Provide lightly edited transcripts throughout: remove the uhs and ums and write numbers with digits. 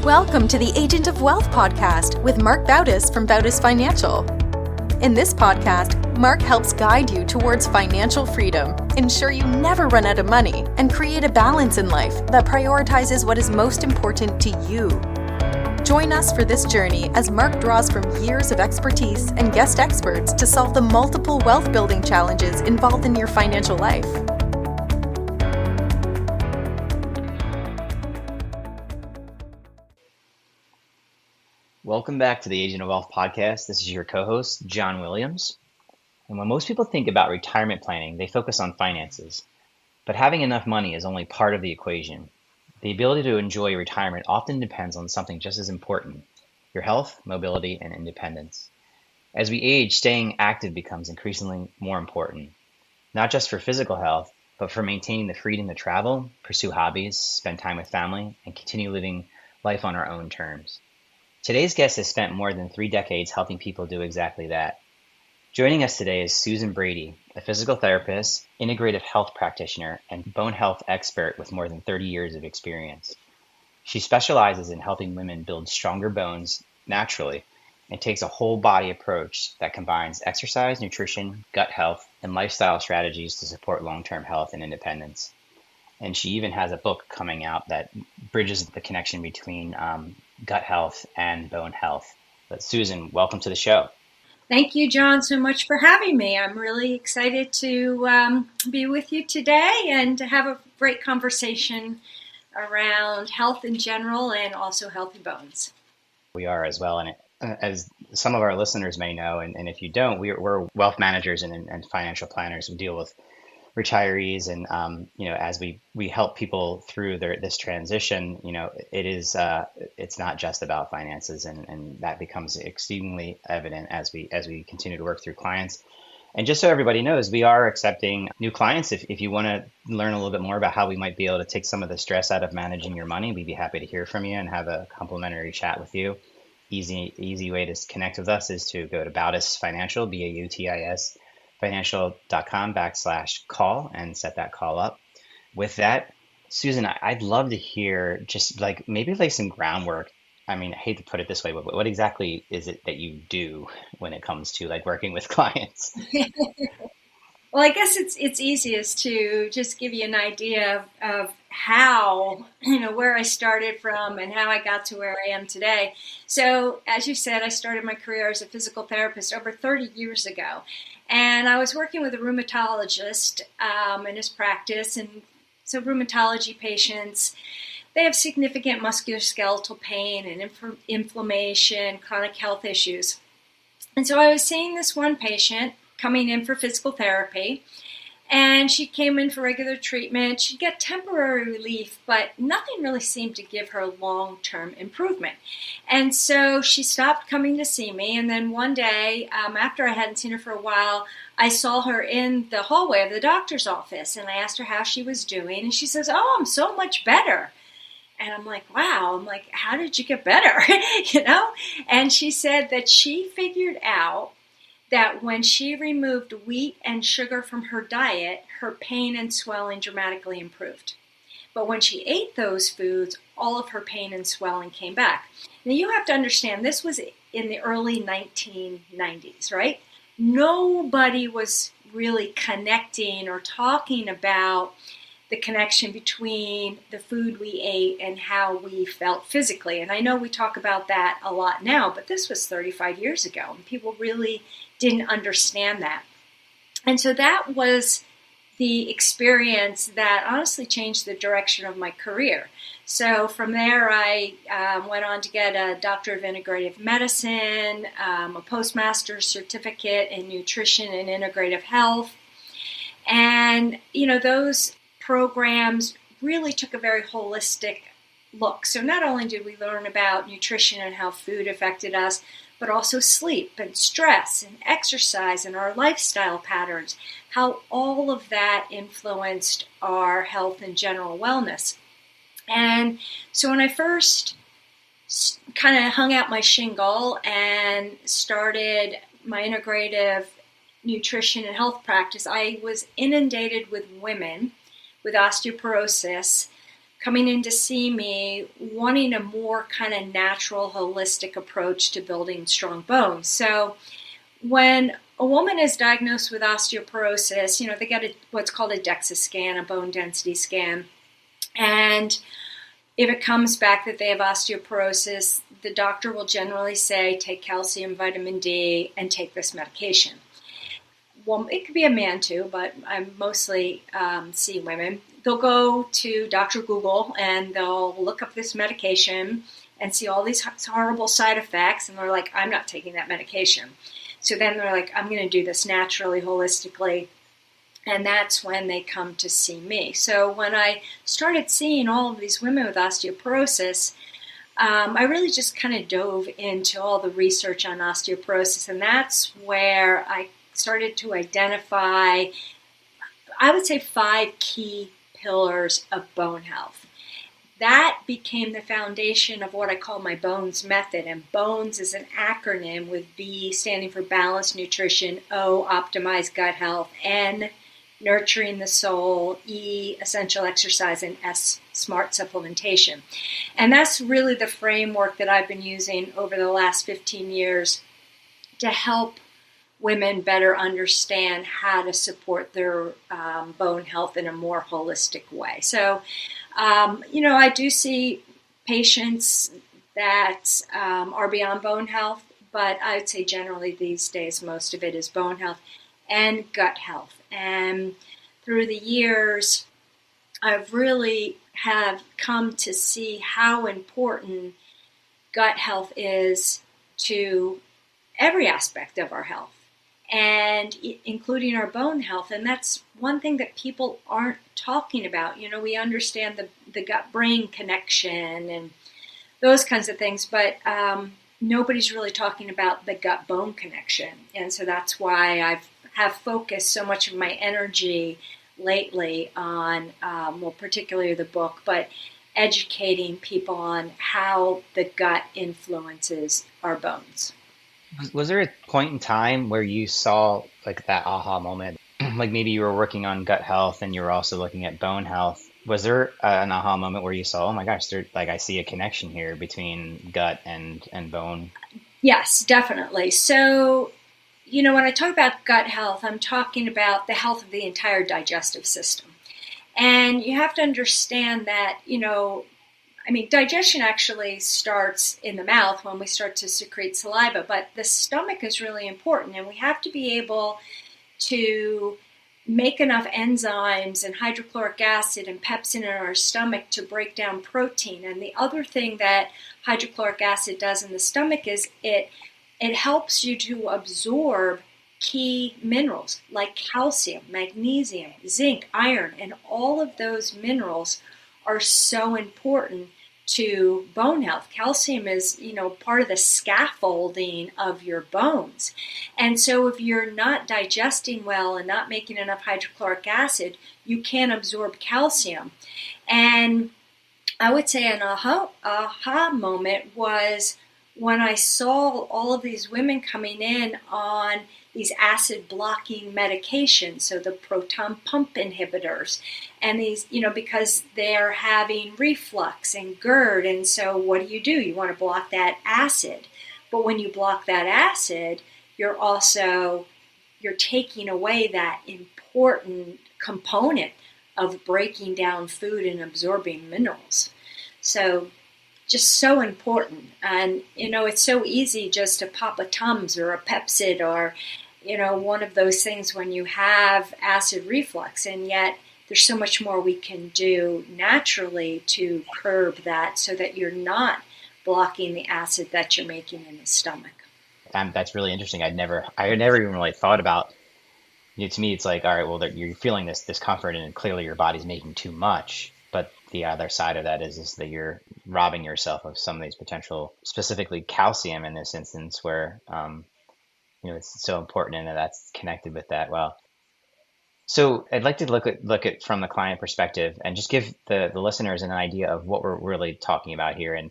Welcome to the Agent of Wealth podcast with Mark Bautis from Bautis Financial. In this podcast, Mark helps guide you towards financial freedom, ensure you never run out of money, and create a balance in life that prioritizes what is most important to you. Join us for this journey as Mark draws from years of expertise and guest experts to solve the multiple wealth building challenges involved in your financial life. Welcome back to the Agent of Wealth podcast. This is your co-host, John Williams. And when most people think about retirement planning, they focus on finances. But having enough money is only part of the equation. The ability to enjoy retirement often depends on something just as important: your health, mobility, and independence. As we age, staying active becomes increasingly more important, not just for physical health, but for maintaining the freedom to travel, pursue hobbies, spend time with family, and continue living life on our own terms. Today's guest has spent more than 3 decades helping people do exactly that. Joining us today is Susan Brady, a physical therapist, integrative health practitioner, and bone health expert with more than 30 years of experience. She specializes in helping women build stronger bones naturally and takes a whole body approach that combines exercise, nutrition, gut health, and lifestyle strategies to support long-term health and independence. And she even has a book coming out that bridges the connection between gut health and bone health. But Susan, welcome to the show. Thank you, John, so much for having me. I'm really excited to be with you today and to have a great conversation around health in general and also healthy bones. We are as well. And as some of our listeners may know, and if you don't, we're wealth managers and financial planners. We deal with retirees, and as we help people through this transition, it's not just about finances, and that becomes exceedingly evident as we continue to work through clients. And just so everybody knows, we are accepting new clients. If you want to learn a little bit more about how we might be able to take some of the stress out of managing your money, we'd be happy to hear from you and have a complimentary chat with you. Easy way to connect with us is to go to Bautis Financial, BAUTIS financial.com/call and set that call up. With that, Susan, I'd love to hear just maybe some groundwork. I mean, I hate to put it this way, but what exactly is it that you do when it comes to working with clients? Well, I guess it's easiest to just give you an idea of how, where I started from and how I got to where I am today. So, as you said, I started my career as a physical therapist over 30 years ago. And I was working with a rheumatologist in his practice. And so rheumatology patients, they have significant musculoskeletal pain and inflammation, chronic health issues. And so I was seeing this one patient coming in for physical therapy, and she came in for regular treatment. She'd get temporary relief, but nothing really seemed to give her long-term improvement. And so she stopped coming to see me, and then one day, after I hadn't seen her for a while, I saw her in the hallway of the doctor's office, and I asked her how she was doing, and she says, "Oh, I'm so much better." And I'm like, wow. I'm like, how did you get better? And she said that she figured out that when she removed wheat and sugar from her diet, her pain and swelling dramatically improved. But when she ate those foods, all of her pain and swelling came back. Now you have to understand, this was in the early 1990s, right? Nobody was really connecting or talking about the connection between the food we ate and how we felt physically. And I know we talk about that a lot now, but this was 35 years ago, and people really didn't understand that. And so that was the experience that honestly changed the direction of my career. So from there, I went on to get a Doctor of Integrative Medicine, a Postmaster's Certificate in Nutrition and Integrative Health. And, those programs really took a very holistic look. So not only did we learn about nutrition and how food affected us, but also sleep and stress and exercise and our lifestyle patterns, how all of that influenced our health and general wellness. And so when I first kind of hung out my shingle and started my integrative nutrition and health practice, I was inundated with women with osteoporosis coming in to see me wanting a more kind of natural, holistic approach to building strong bones. So when a woman is diagnosed with osteoporosis, they get what's called a DEXA scan, a bone density scan. And if it comes back that they have osteoporosis, the doctor will generally say, take calcium, vitamin D, and take this medication. Well, it could be a man too, but I mostly see women. They'll go to Dr. Google and they'll look up this medication and see all these horrible side effects, and they're like, I'm not taking that medication. So then they're like, I'm going to do this naturally, holistically, and that's when they come to see me. So when I started seeing all of these women with osteoporosis, I really just kind of dove into all the research on osteoporosis, and that's where I started to identify, I would say, 5 key pillars of bone health. That became the foundation of what I call my BONES method. And BONES is an acronym with B standing for balanced nutrition, O, optimized gut health, N, nurturing the soul, E, essential exercise, and S, smart supplementation. And that's really the framework that I've been using over the last 15 years to help women better understand how to support their bone health in a more holistic way. So, I do see patients that are beyond bone health, but I would say generally these days most of it is bone health and gut health. And through the years, I've really have come to see how important gut health is to every aspect of our health, and including our bone health. And that's one thing that people aren't talking about. We understand the gut-brain connection and those kinds of things, but nobody's really talking about the gut-bone connection. And so that's why I have focused so much of my energy lately on, particularly the book, but educating people on how the gut influences our bones. Was there a point in time where you saw like that aha moment? Like maybe you were working on gut health and you were also looking at bone health. Was there an aha moment where you saw, oh my gosh, I see a connection here between gut and bone? Yes, definitely. So, when I talk about gut health, I'm talking about the health of the entire digestive system. And you have to understand that, digestion actually starts in the mouth when we start to secrete saliva, but the stomach is really important, and we have to be able to make enough enzymes and hydrochloric acid and pepsin in our stomach to break down protein. And the other thing that hydrochloric acid does in the stomach is it helps you to absorb key minerals like calcium, magnesium, zinc, iron, and all of those minerals are so important to bone health. Calcium is, part of the scaffolding of your bones. And so if you're not digesting well and not making enough hydrochloric acid, you can't absorb calcium. And I would say an aha moment was when I saw all of these women coming in on these acid blocking medications, so the proton pump inhibitors, and these, because they're having reflux and GERD, and so what do? You want to block that acid. But when you block that acid, you're taking away that important component of breaking down food and absorbing minerals. So just so important. And, it's so easy just to pop a Tums or a Pepcid or, one of those things when you have acid reflux. And yet there's so much more we can do naturally to curb that so that you're not blocking the acid that you're making in the stomach. That's really interesting. I had never even really thought about, to me, it's like, all right, well, you're feeling this discomfort and clearly your body's making too much. But the other side of that is that you're robbing yourself of some of these potential, specifically calcium in this instance, where it's so important, and that's connected with that. Well, so I'd like to look at from the client perspective and just give the listeners an idea of what we're really talking about here. And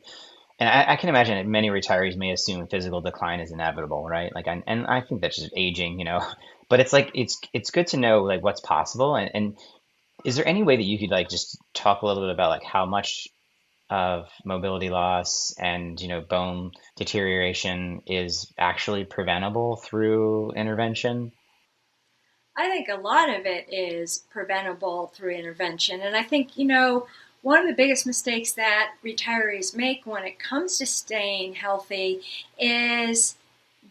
I can imagine that many retirees may assume physical decline is inevitable, right? Like, and I think that's just aging, but it's like it's good to know like what's possible, and Is there any way that you could like just talk a little bit about like how much of mobility loss and bone deterioration is actually preventable through intervention? I think a lot of it is preventable through intervention. And I think, one of the biggest mistakes that retirees make when it comes to staying healthy is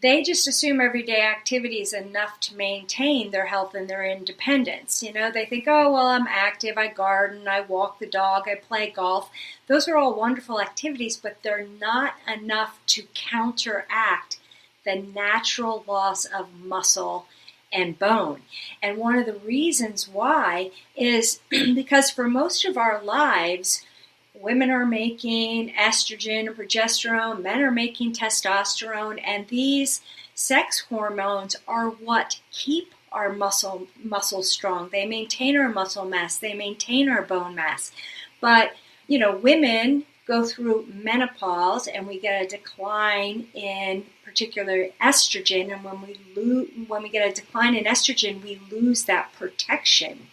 they just assume everyday activity is enough to maintain their health and their independence. They think, oh, well, I'm active, I garden, I walk the dog, I play golf. Those are all wonderful activities, but they're not enough to counteract the natural loss of muscle and bone. And one of the reasons why is because for most of our lives, women are making estrogen and progesterone, men are making testosterone, and these sex hormones are what keep our muscles strong. They maintain our muscle mass, they maintain our bone mass. But, women go through menopause and we get a decline in particular estrogen, and when we get a decline in estrogen, we lose that protection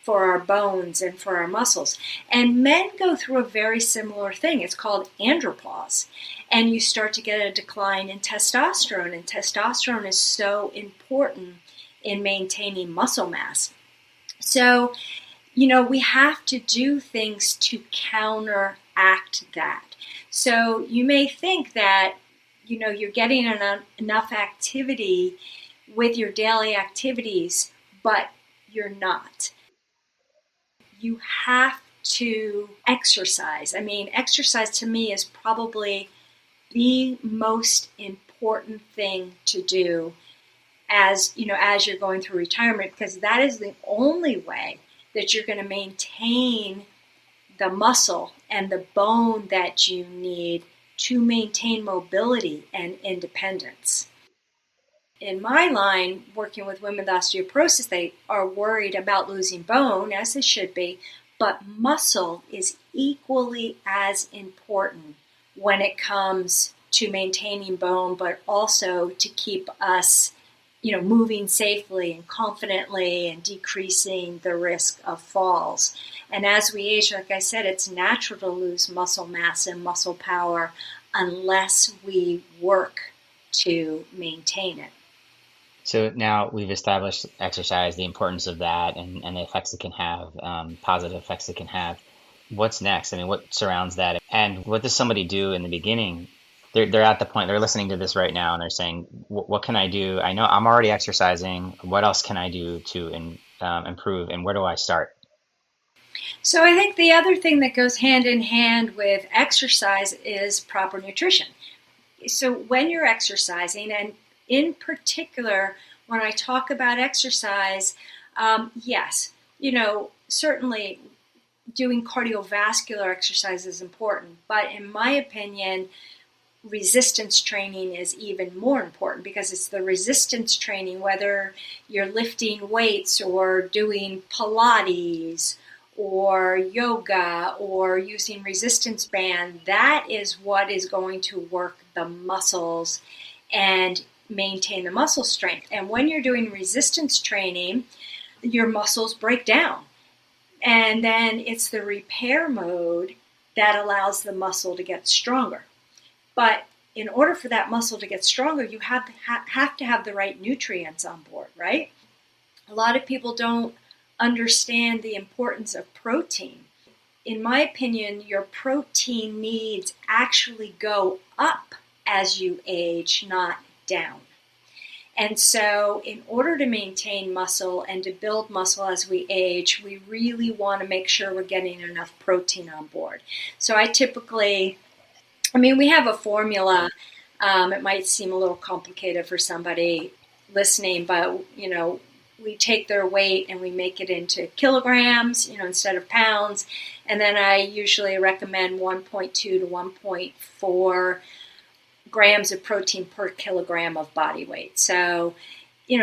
for our bones and for our muscles. And men go through a very similar thing. It's called andropause. And you start to get a decline in testosterone, and testosterone is so important in maintaining muscle mass. So, we have to do things to counteract that. So you may think that, you're getting enough activity with your daily activities, but you're not. You have to exercise. I mean, exercise to me is probably the most important thing to do as you're going through retirement, because that is the only way that you're going to maintain the muscle and the bone that you need to maintain mobility and independence. In my line, working with women with osteoporosis, they are worried about losing bone, as they should be, but muscle is equally as important when it comes to maintaining bone, but also to keep us moving safely and confidently and decreasing the risk of falls. And as we age, like I said, it's natural to lose muscle mass and muscle power unless we work to maintain it. So now we've established exercise, the importance of that, and the effects it can have, positive effects it can have. What's next? I mean, what surrounds that? And what does somebody do in the beginning? They're at the point, they're listening to this right now, and they're saying, what can I do? I know I'm already exercising. What else can I do to improve, and where do I start? So I think the other thing that goes hand in hand with exercise is proper nutrition. So when you're exercising, and in particular, when I talk about exercise, yes, certainly doing cardiovascular exercise is important, but in my opinion, resistance training is even more important, because it's the resistance training, whether you're lifting weights or doing Pilates or yoga or using resistance band, that is what is going to work the muscles and maintain the muscle strength. And when you're doing resistance training, your muscles break down. And then it's the repair mode that allows the muscle to get stronger. But in order for that muscle to get stronger, you have to have the right nutrients on board, right? A lot of people don't understand the importance of protein. In my opinion, your protein needs actually go up as you age, not down. And so in order to maintain muscle and to build muscle as we age, we really want to make sure we're getting enough protein on board. So we have a formula. It might seem a little complicated for somebody listening, but, we take their weight and we make it into kilograms, instead of pounds. And then I usually recommend 1.2 to 1.4 grams of protein per kilogram of body weight. So,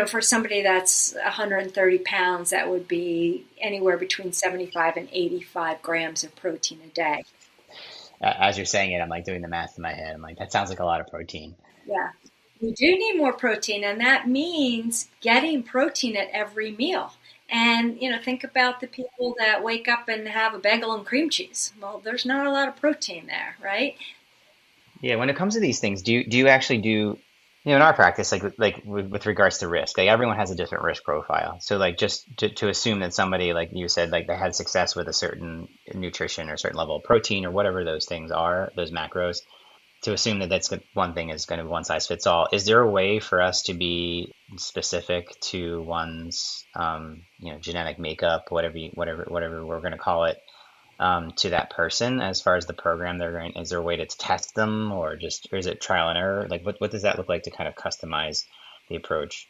for somebody that's 130 pounds, that would be anywhere between 75 and 85 grams of protein a day. As you're saying it, I'm like doing the math in my head. I'm like, that sounds like a lot of protein. Yeah. We do need more protein, and that means getting protein at every meal. And, think about the people that wake up and have a bagel and cream cheese. Well, there's not a lot of protein there, right? Yeah, when it comes to these things, do you actually do, in our practice, like with regards to risk, like everyone has a different risk profile. So like just to assume that somebody, like you said, like they had success with a certain nutrition or certain level of protein or whatever those things are, those macros, to assume that one thing is going to be one size fits all. Is there a way for us to be specific to one's genetic makeup, whatever we're going to call it, to that person as far as the program they're going? Is there a way to test them, or is it trial and error? Like what does that look like to kind of customize the approach?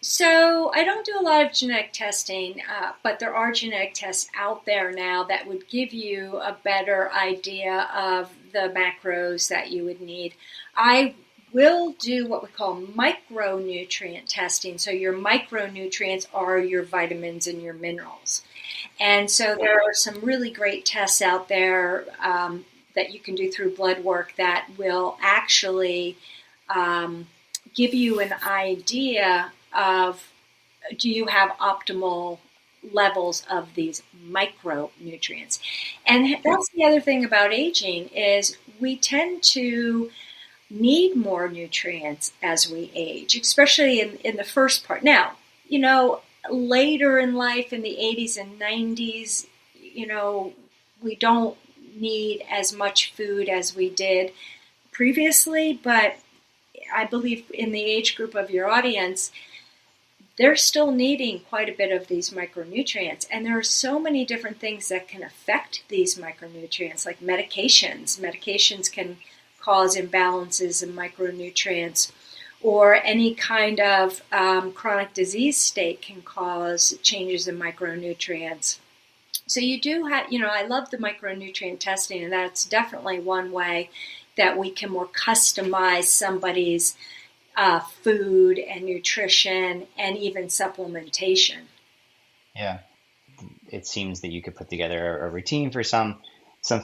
So I don't do a lot of genetic testing, but there are genetic tests out there now that would give you a better idea of the macros that you would need. I will do what we call micronutrient testing. So your micronutrients are your vitamins and your minerals. And so there are some really great tests out there that you can do through blood work that will actually give you an idea of, do you have optimal levels of these micronutrients. And that's the other thing about aging is we tend to need more nutrients as we age, especially in the first part. Now, later in life, in the 80s and 90s, we don't need as much food as we did previously, but I believe in the age group of your audience, they're still needing quite a bit of these micronutrients. And there are so many different things that can affect these micronutrients, like medications. Medications can cause imbalances in micronutrients, or any kind of chronic disease state can cause changes in micronutrients. So you do have, I love the micronutrient testing, and that's definitely one way that we can more customize somebody's food and nutrition and even supplementation. Yeah, it seems that you could put together a routine for some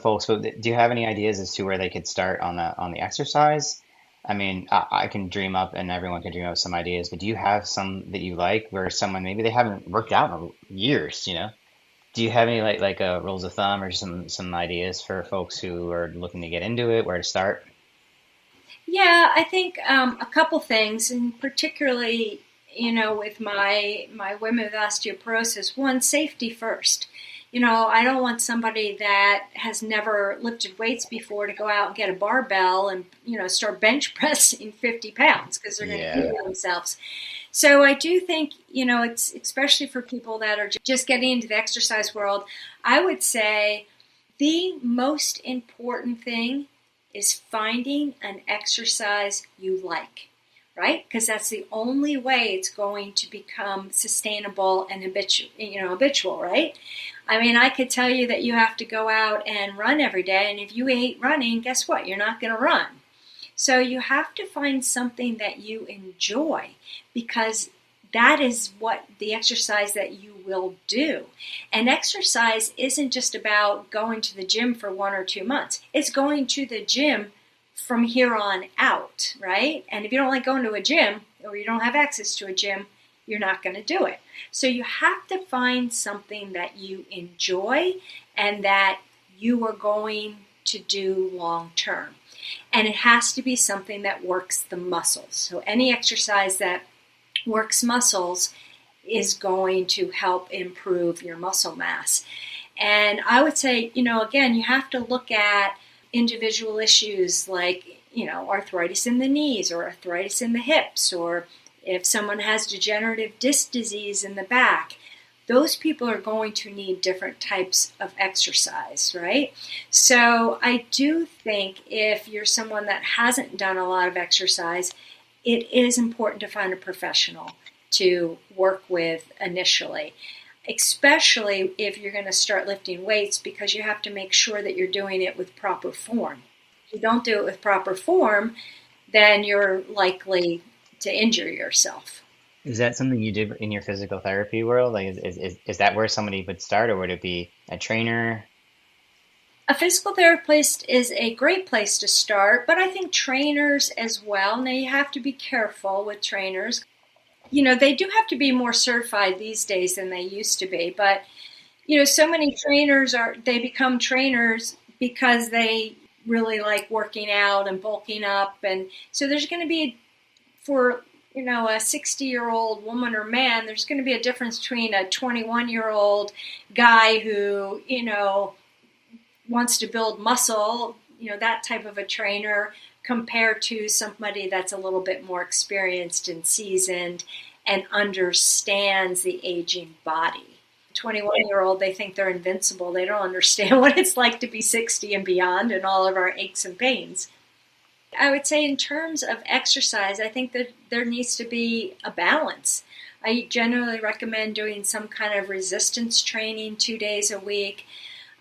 folks. But do you have any ideas as to where they could start on the exercise? I mean, I can dream up, and everyone can dream up some ideas. But do you have some that you like, where someone maybe they haven't worked out in years? Do you have any like rules of thumb or some ideas for folks who are looking to get into it, where to start? Yeah, I think a couple things, and particularly, with my women with osteoporosis, one, safety first. I don't want somebody that has never lifted weights before to go out and get a barbell and, start bench pressing 50 pounds, because they're going to Yeah. injure themselves. So I do think, it's especially for people that are just getting into the exercise world, I would say the most important thing is finding an exercise you like, right? Because that's the only way it's going to become sustainable and habitual, right? I mean, I could tell you that you have to go out and run every day, and if you hate running, guess what? You're not going to run. So you have to find something that you enjoy, because that is what the exercise that you will do. And exercise isn't just about going to the gym for 1 or 2 months. It's going to the gym from here on out, right? And if you don't like going to a gym, or you don't have access to a gym, you're not going to do it. So you have to find something that you enjoy and that you are going to do long term. And it has to be something that works the muscles. So any exercise that works muscles is going to help improve your muscle mass. And I would say, again, you have to look at individual issues like, arthritis in the knees or arthritis in the hips, or if someone has degenerative disc disease in the back. Those people are going to need different types of exercise, right? So I do think if you're someone that hasn't done a lot of exercise, it is important to find a professional to work with initially, especially if you're going to start lifting weights, because you have to make sure that you're doing it with proper form. If you don't do it with proper form, then you're likely to injure yourself. Is that something you did in your physical therapy world? Like, is that where somebody would start, or would it be a trainer? A physical therapist is a great place to start, but I think trainers as well. Now, you have to be careful with trainers. They do have to be more certified these days than they used to be. But, so many trainers they become trainers because they really like working out and bulking up. And so there's going to be, for, a 60-year-old woman or man, there's going to be a difference between a 21-year-old guy who, wants to build muscle, that type of a trainer, compared to somebody that's a little bit more experienced and seasoned and understands the aging body. 21-year-old, they think they're invincible. They don't understand what it's like to be 60 and beyond and all of our aches and pains. I would say in terms of exercise, I think that there needs to be a balance. I generally recommend doing some kind of resistance training 2 days a week,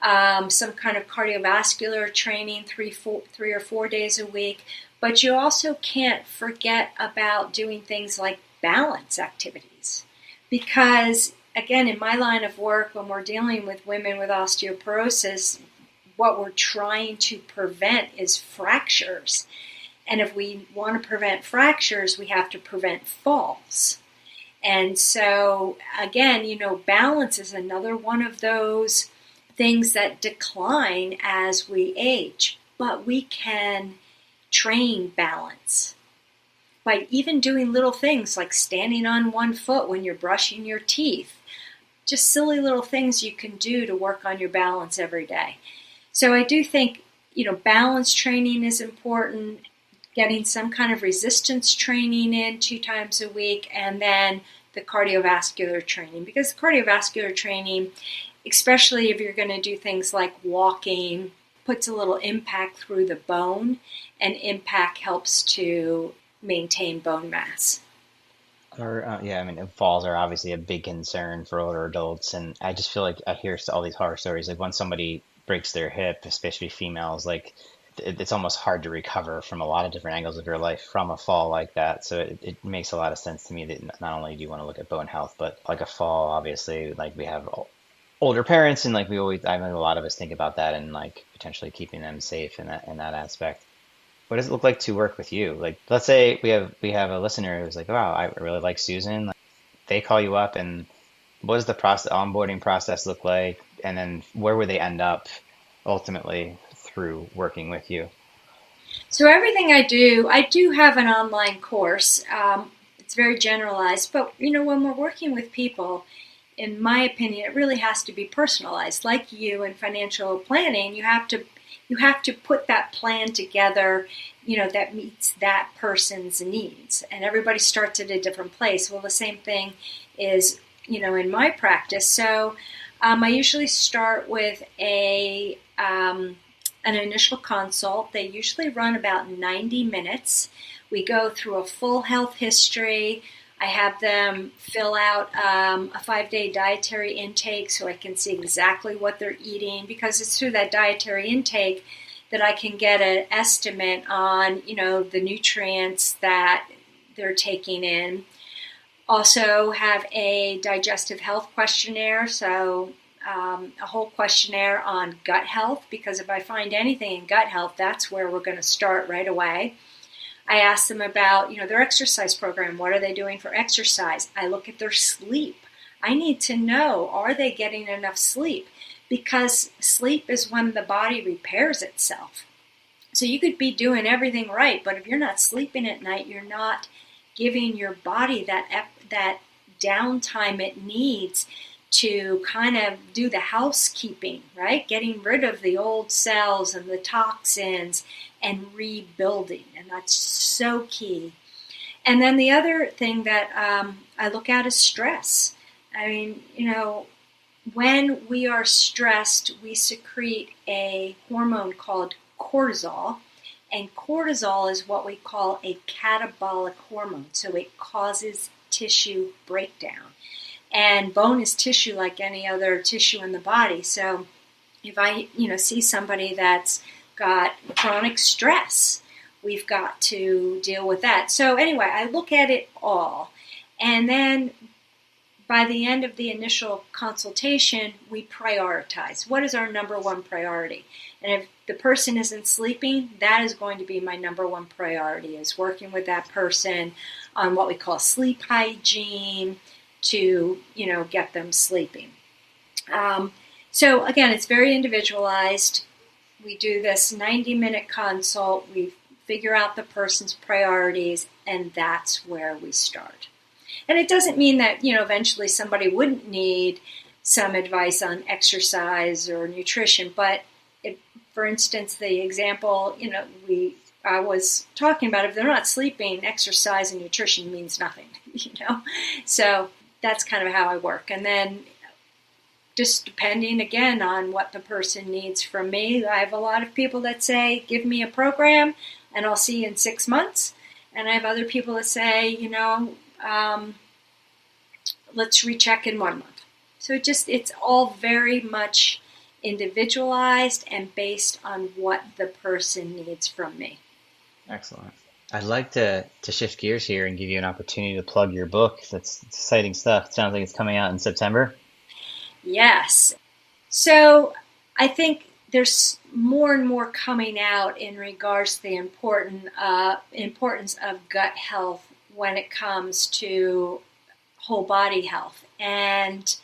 some kind of cardiovascular training 3 or 4 days a week. But you also can't forget about doing things like balance activities. Because, again, in my line of work, when we're dealing with women with osteoporosis, what we're trying to prevent is fractures. And if we want to prevent fractures, we have to prevent falls. And so, again, balance is another one of those things that decline as we age. But we can train balance by even doing little things like standing on one foot when you're brushing your teeth. Just silly little things you can do to work on your balance every day. So I do think, balance training is important, getting some kind of resistance training in 2 times a week, and then the cardiovascular training. Because cardiovascular training, especially if you're going to do things like walking, puts a little impact through the bone, and impact helps to maintain bone mass. Falls are obviously a big concern for older adults, and I just feel like I hear all these horror stories. Like when somebody breaks their hip, especially females, like it's almost hard to recover from a lot of different angles of your life from a fall like that. So it makes a lot of sense to me that not only do you want to look at bone health, but like a fall, obviously, like we have older parents, and like I know a lot of us think about that and like potentially keeping them safe in that aspect. What does it look like to work with you? Like, let's say we have a listener who's like, wow, I really like Susan. Like, they call you up, and what does the onboarding process look like? And then where would they end up ultimately through working with you? So everything I do have an online course. It's very generalized, but when we're working with people, in my opinion, it really has to be personalized. Like you in financial planning, you have to put that plan together, that meets that person's needs. And everybody starts at a different place. Well, the same thing is, in my practice. So I usually start with an initial consult. They usually run about 90 minutes. We go through a full health history. I have them fill out a 5-day dietary intake so I can see exactly what they're eating, because it's through that dietary intake that I can get an estimate on, the nutrients that they're taking in. Also have a digestive health questionnaire, so a whole questionnaire on gut health, because if I find anything in gut health, that's where we're going to start right away. I ask them about, their exercise program. What are they doing for exercise? I look at their sleep. I need to know, are they getting enough sleep? Because sleep is when the body repairs itself. So you could be doing everything right, but if you're not sleeping at night, you're not giving your body that downtime it needs to kind of do the housekeeping, right? Getting rid of the old cells and the toxins and rebuilding. And that's so key. And then the other thing that I look at is stress. I mean, when we are stressed, we secrete a hormone called cortisol. And cortisol is what we call a catabolic hormone. So it causes tissue breakdown. And bone is tissue like any other tissue in the body. So if I, see somebody that's got chronic stress, we've got to deal with that. So anyway, I look at it all. And then by the end of the initial consultation, we prioritize. What is our number one priority? And if the person isn't sleeping, that is going to be my number one priority, is working with that person on what we call sleep hygiene to, get them sleeping. So again, it's very individualized. We do this 90-minute consult. We figure out the person's priorities, and that's where we start. And it doesn't mean that, eventually somebody wouldn't need some advice on exercise or nutrition. But for instance, the example, I was talking about, if they're not sleeping, exercise and nutrition means nothing, So that's kind of how I work. And then just depending, again, on what the person needs from me, I have a lot of people that say, give me a program and I'll see you in 6 months. And I have other people that say, let's recheck in 1 month. So it's all very much individualized and based on what the person needs from me. Excellent. I'd like to shift gears here and give you an opportunity to plug your book. That's exciting stuff. It sounds like it's coming out in September. Yes. So I think there's more and more coming out in regards to the importance of gut health when it comes to whole body health. And,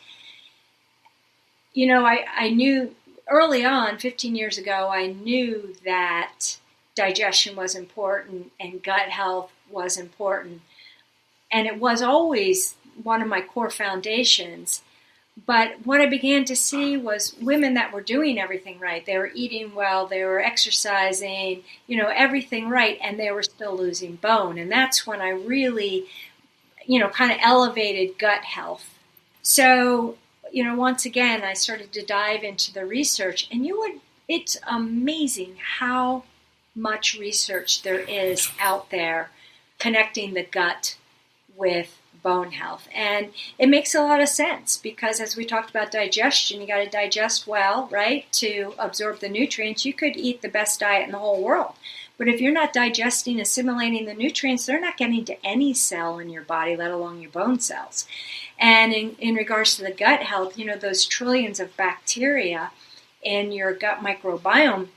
I knew early on, 15 years ago, I knew that digestion was important and gut health was important. And it was always one of my core foundations. But what I began to see was women that were doing everything right. They were eating well, they were exercising, everything right, and they were still losing bone. And that's when I really, kind of elevated gut health. So, once again, I started to dive into the research, and it's amazing how much research there is out there connecting the gut with bone health. And it makes a lot of sense because, as we talked about digestion, you got to digest well, right, to absorb the nutrients. You could eat the best diet in the whole world, but if you're not digesting, assimilating the nutrients, they're not getting to any cell in your body, let alone your bone cells. And in regards to the gut health, those trillions of bacteria in your gut microbiome,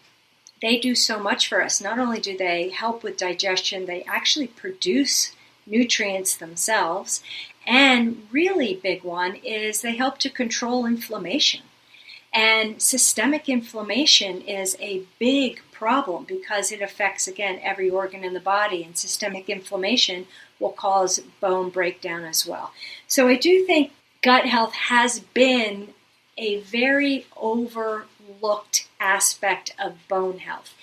they do so much for us. Not only do they help with digestion, they actually produce nutrients themselves. And really big one is they help to control inflammation. And systemic inflammation is a big problem because it affects, again, every organ in the body. And systemic inflammation will cause bone breakdown as well. So I do think gut health has been a very overlooked aspect of bone health.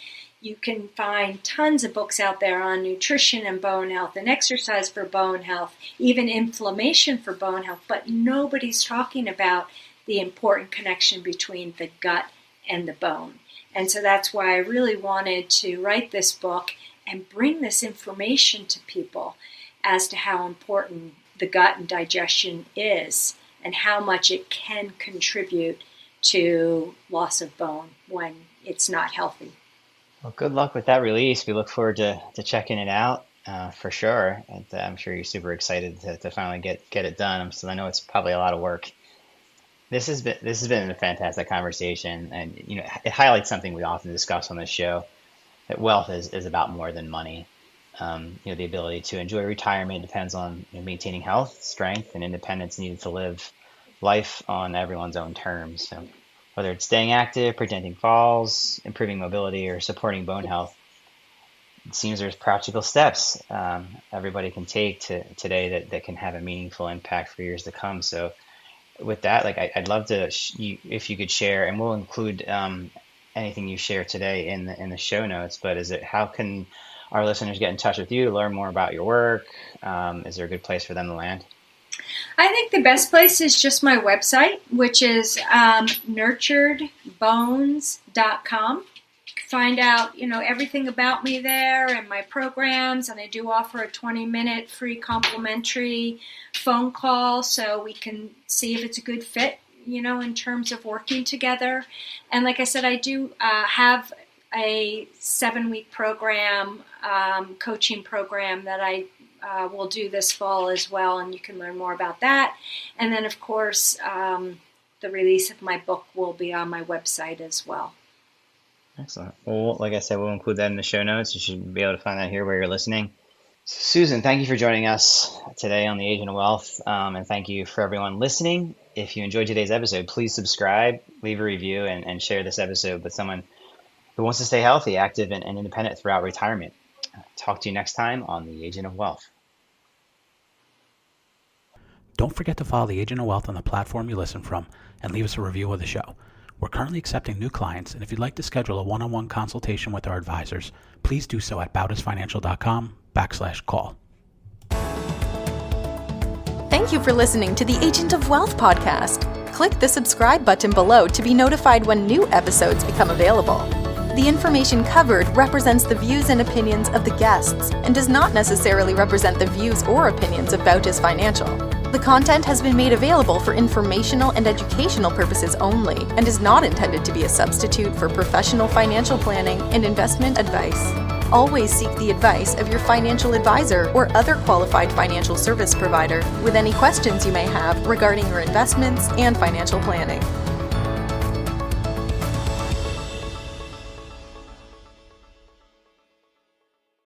You can find tons of books out there on nutrition and bone health and exercise for bone health, even inflammation for bone health, but nobody's talking about the important connection between the gut and the bone. And so that's why I really wanted to write this book and bring this information to people as to how important the gut and digestion is and how much it can contribute to loss of bone when it's not healthy. Well, good luck with that release. We look forward to checking it out for sure. And I'm sure you're super excited to finally get it done. So I know it's probably a lot of work. This has been a fantastic conversation, and it highlights something we often discuss on this show, that wealth is about more than money. The ability to enjoy retirement depends on maintaining health, strength, and independence needed to live life on everyone's own terms. So whether it's staying active, preventing falls, improving mobility, or supporting bone health, it seems there's practical steps everybody can take today that can have a meaningful impact for years to come. So with that, I'd love to, if you could share, and we'll include anything you share today in the show notes. But how can our listeners get in touch with you to learn more about your work? Is there a good place for them to land? I think the best place is just my website, which is nurturedbones.com. Find out, everything about me there and my programs, and I do offer a 20-minute free complimentary phone call so we can see if it's a good fit, in terms of working together. And like I said, I do have a 7-week program, coaching program that I will do this fall as well, and you can learn more about that. And then, of course, the release of my book will be on my website as well. Excellent. Well, like I said, we'll include that in the show notes. You should be able to find that here where you're listening. Susan, thank you for joining us today on The Agent of Wealth, and thank you for everyone listening. If you enjoyed today's episode, please subscribe, leave a review, and share this episode with someone who wants to stay healthy, active, and independent throughout retirement. Talk to you next time on The Agent of Wealth. Don't forget to follow The Agent of Wealth on the platform you listen from and leave us a review of the show. We're currently accepting new clients, and if you'd like to schedule a one-on-one consultation with our advisors, please do so at bowdisfinancial.com/call. Thank you for listening to the Agent of Wealth podcast. Click the subscribe button below to be notified when new episodes become available. The information covered represents the views and opinions of the guests and does not necessarily represent the views or opinions of Bowdis Financial. The content has been made available for informational and educational purposes only and is not intended to be a substitute for professional financial planning and investment advice. Always seek the advice of your financial advisor or other qualified financial service provider with any questions you may have regarding your investments and financial planning.